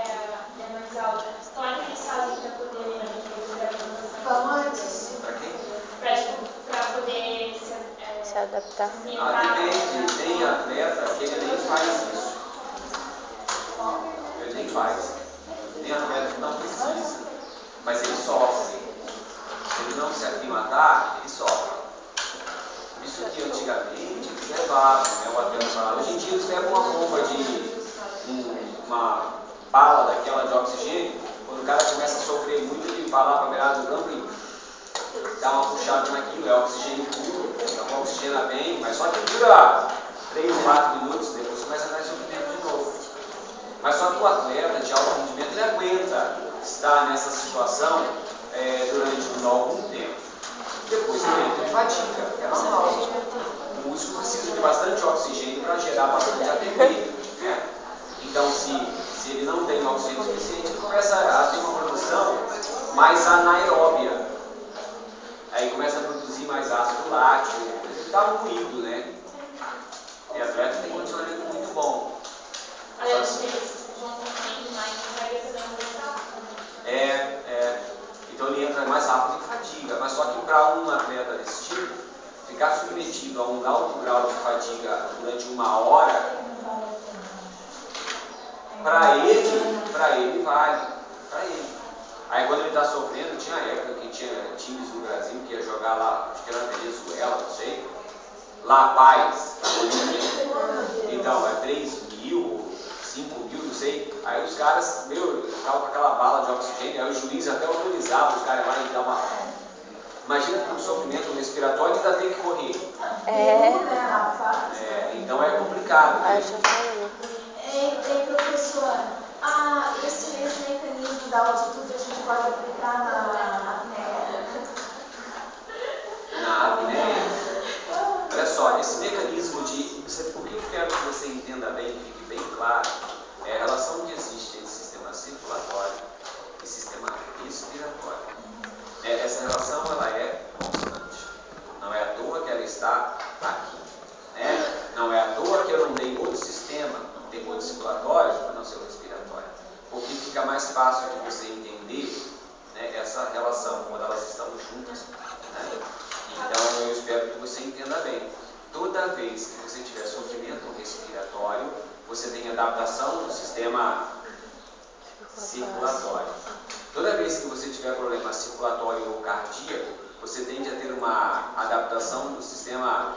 mais alta? Como é que eles fazem para poder fazer a adaptação?
Vamos antes.
Para quem?
Para poder
Se adaptar.
Depende. Tem atleta que ele nem faz isso. Ele nem faz. Tem atleta que não precisa. mas ele sofre. Se ele não se aclimatar, ele sofre. Por isso que antigamente eles levavam, né, o atleta para lá. Hoje em dia eles levam uma bomba uma bala daquela de oxigênio. Quando o cara começa a sofrer muito, ele vai lá para a beirada do campo e dá uma puxada naquilo, é oxigênio puro, então oxigena bem, mas só que dura 3, 4 minutos, depois começa a dar sofrimento de novo. Mas só que o atleta de alto rendimento ele aguenta estar nessa situação durante algum tempo. Depois ele entra em fadiga, é normal. O músculo precisa de bastante oxigênio para gerar bastante ATP. Né? Então, se ele não tem oxigênio suficiente, ele começa a ter uma produção mais anaeróbia. Aí começa a produzir mais ácido lático, ele está moído, né? E atleta tem condicionamento muito bom.
Aliás, eles vão consumir mais, vai fazendo mais rápido.
Então ele entra mais rápido em fadiga. Mas só que para um atleta desse tipo, ficar submetido a um alto grau de fadiga durante 1 hora, para ele vale. Para ele. Aí quando ele está sofrendo, tinha época que tinha times do Brasil que ia jogar lá, acho que era na Venezuela, não sei, La Paz, então é 3.000, 5.000, não sei. Aí os caras, estavam com aquela bala de oxigênio, aí o juiz até autorizava os caras lá e dar uma. Imagina com um sofrimento respiratório e ainda tem que correr. Então é complicado.
Professor, esse mecanismo da altitude a gente pode aplicar na apneia?
Na apneia? Olha só, esse mecanismo de. O que eu quero que você entenda bem, que fique bem claro, é a relação que existe entre sistema circulatório e sistema respiratório. Essa relação ela é constante. Não é à toa que ela está aqui. Né? Não é à toa que eu não dei outro sistema depois do circulatório para não ser o respiratório. Porque fica mais fácil de você entender, né, essa relação quando elas estão juntas. Né? Então eu espero que você entenda bem. Toda vez que você tiver sofrimento respiratório, você tem adaptação do sistema circulatório. Toda vez que você tiver problema circulatório ou cardíaco, você tende a ter uma adaptação do sistema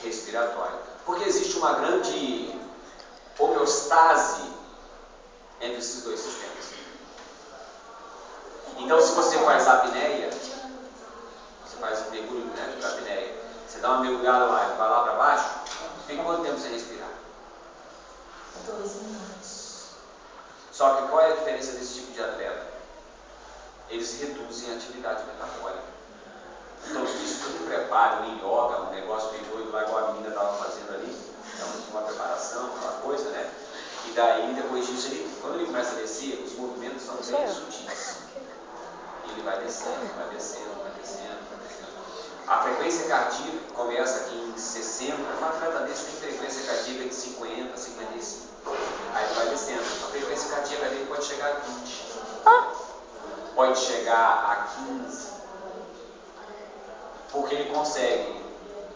respiratório. Porque existe uma grande homeostase entre esses dois sistemas. Então, se você faz apneia, você faz mergulho, né, da apneia, você dá uma mergulhada lá e vai lá para baixo, fica quanto tempo sem respirar?
2 minutos.
Só que qual é a diferença desse tipo de atleta? Eles reduzem a atividade metabólica. Então, isso tudo preparo em yoga, um negócio meio doido lá, igual a menina estava fazendo ali, então, uma preparação, aquela coisa, né? E daí, depois disso, quando ele começa a descer, os movimentos são bem sutis. E ele vai descendo, vai descendo, vai descendo, vai descendo. A frequência cardíaca começa aqui em 60, um atleta desse tem frequência cardíaca de 50, 55. Aí ele vai descendo. A frequência cardíaca dele pode chegar a 20. Pode chegar a 15. Porque ele consegue,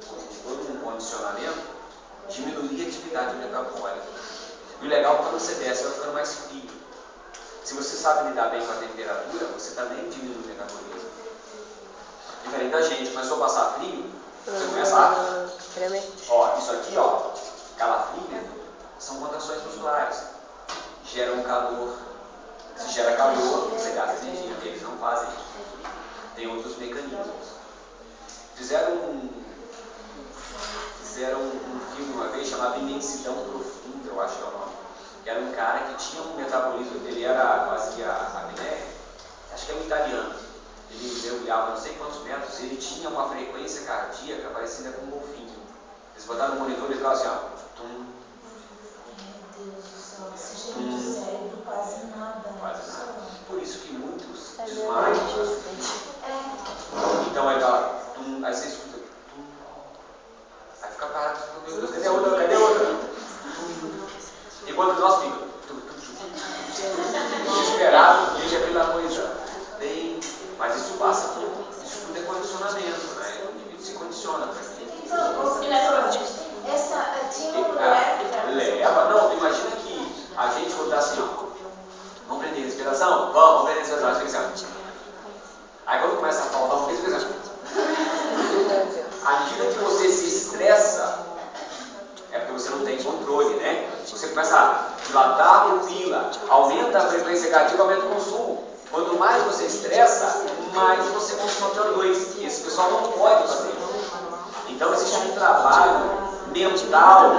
por todo um condicionamento, diminuir a atividade metabólica. E o legal é que quando você desce, vai ficando mais frio. Se você sabe lidar bem com a temperatura, você também diminui o metabolismo. Diferente da gente, começou a passar frio, você começa a... isso aqui, calafrio, são contrações musculares. Gera um calor. Se gera calor, você gasta energia. Eles não fazem isso. Tem outros mecanismos. Fizeram um filme uma vez chamado Imensidão Profunda, eu acho que é o nome. Que era um cara que tinha um metabolismo, ele fazia apneia, acho que é um italiano. Ele mergulhava não sei quantos metros, ele tinha uma frequência cardíaca parecida com um golfinho. Eles botaram no monitor e ficava assim, tum.
Meu Deus do céu, oxigênio do cérebro quase nada.
Quase nada. Por isso que muitos desmaiam. Então aí tá, tum, aí você escuta, tum. Aí fica parado, meu Deus, cadê a outra? Cadê a outra? Enquanto nós ficamos desesperado, veja aquela coisa bem, mas isso passa por, isso tudo é condicionamento, né? O indivíduo se condiciona para aquilo.
Então, tinha uma mulher que
leva, não, imagina que a gente for dar assim, vamos prender a respiração? Vamos prender ansiedade, fica assim. Aí quando começa a faltar um peso, fica assim. À medida que você se estressa, é porque você não tem controle, né? Você começa a dilatar a pupila, aumenta a frequência cardíaca, aumenta o consumo. Quanto mais você estressa, mais você consome CO2. Esse pessoal não pode fazer isso. Então existe um trabalho mental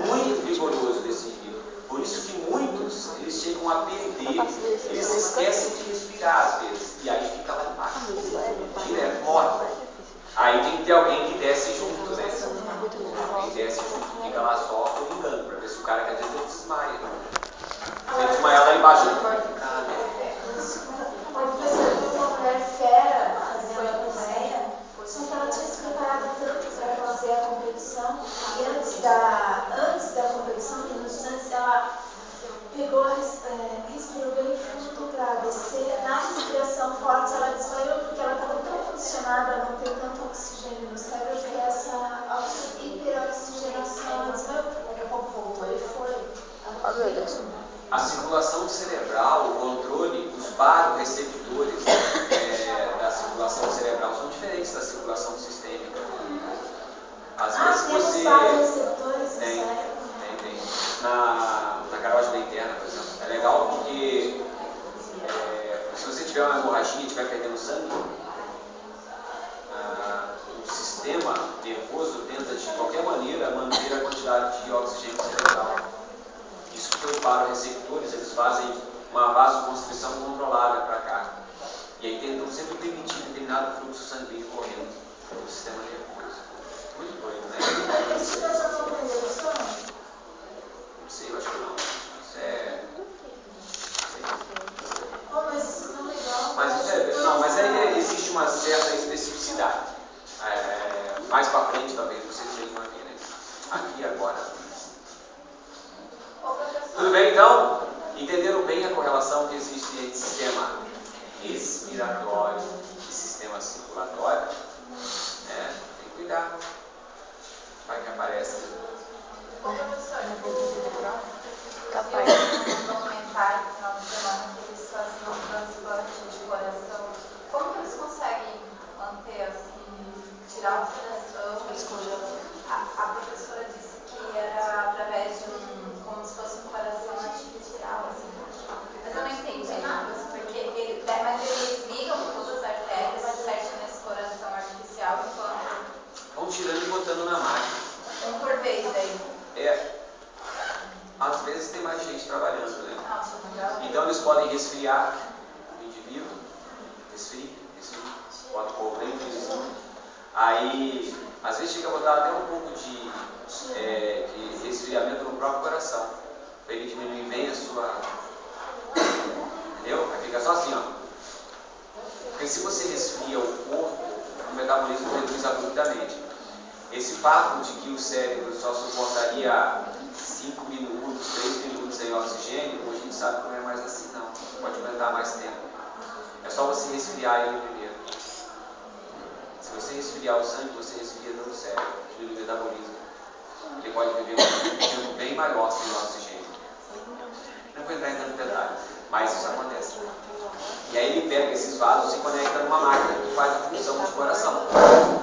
muito vigoroso desse nível. Por isso que muitos, eles chegam a perder, eles esquecem de respirar às vezes, e aí fica lá embaixo, direto, morre. Aí tem que ter alguém que desce junto, né? Alguém desce junto, fica lá só coringando, para ver se o cara quer dizer que desmaia. Se ele desmaiar lá embaixo, ele vai ficar, né?
Uma pessoa, uma mulher fera, fazendo a apneia, só que ela tinha se preparado tanto para fazer a competição, e antes da competição, minutos antes, ela respirou bem fundo para descer. Na respiração forte, ela desmaiou porque ela estava tão condicionada a não ter tanto oxigênio no cérebro que essa hiperoxigenação, ela desmaiou. Daqui a pouco voltou e foi.
A circulação cerebral, o controle, os baroreceptores da circulação cerebral são diferentes da circulação sistêmica. Às vezes
tem
você
os baroreceptores no
tem.
cérebro.
Tem. Na carótida interna, por exemplo, é legal porque se você tiver uma hemorragia e estiver perdendo sangue, o sistema nervoso tenta de qualquer maneira manter a quantidade de oxigênio cerebral. Isso porque os baroreceptores, eles fazem uma vasoconstrição controlada para cá. E aí tentam sempre permitir determinado fluxo sanguíneo correndo no sistema nervoso. Muito doido, né?
Isso nós vamos aprender no sonho?
Não sei, eu acho que não. Isso é...
Mas isso é tão legal.
Mas aí existe uma certa especificidade. Mais para frente, talvez, vocês vejam aqui, né? Aqui agora. Tudo bem, então? Entenderam bem a correlação que existe entre sistema respiratório e sistema circulatório? Tem que cuidar. Vai que aparece.
Ô professor, eu vi um documentário no final de semana que eles faziam um transplante de coração. Como que eles conseguem manter assim, tirar o coração? A professora disse que era através de como se fosse um coração artificial, assim. Mas eu não entendi nada, porque mas eles ligam todas as artérias certinho nesse coração artificial enquanto.
Vão tirando e botando na máquina.
Um por vez daí.
Às vezes tem mais gente trabalhando, né?
Nossa,
então eles podem resfriar o indivíduo, resfria, pode pôr bem frizinho. Aí, às vezes chega a botar até um pouco de resfriamento no próprio coração, para ele diminuir bem a sua... Entendeu? Aí fica só assim, ó. Porque se você resfria o corpo, o metabolismo reduz abruptamente. Esse papo de que o cérebro só suportaria 5 minutos, 3 minutos sem oxigênio, hoje a gente sabe que não é mais assim não. Pode aguentar mais tempo. É só você resfriar ele primeiro. Se você resfriar o sangue, você resfria todo o cérebro, diminui o metabolismo. Ele pode viver um tempo bem maior sem oxigênio. Não vou entrar em tanto detalhe, mas isso acontece. E aí ele pega esses vasos e conecta numa máquina que faz a função de coração.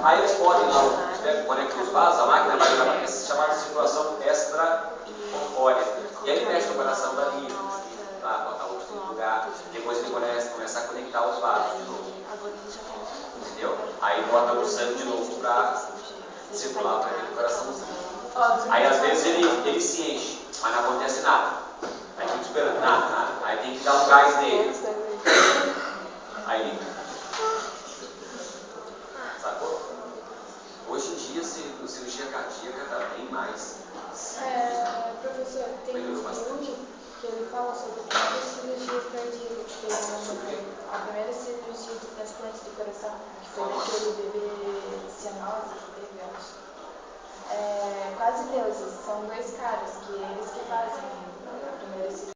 Aí eles podem lá, conectam os vasos, a máquina vai dar uma chamada circulação extracorpórea. E aí ele mexe no coração dali, botar outro lugar. Depois ele começa a conectar os vasos de novo. Entendeu? Aí bota o sangue de novo para circular para aquele coraçãozinho. Aí às vezes ele se enche, mas não acontece nada. Aí fica esperando nada. Aí tem que dar um gás nele. Aí, sacou? Hoje em dia, a cirurgia cardíaca está bem mais.
Professor, tem um filme que ele fala sobre a primeira cirurgia cardíaca que teve na mulher. A primeira cirurgia de transplante de coração, que foi daquele bebê cianose que teve, eu acho. Quase Deuses, são 2 caras que eles que fazem a primeira cirurgia.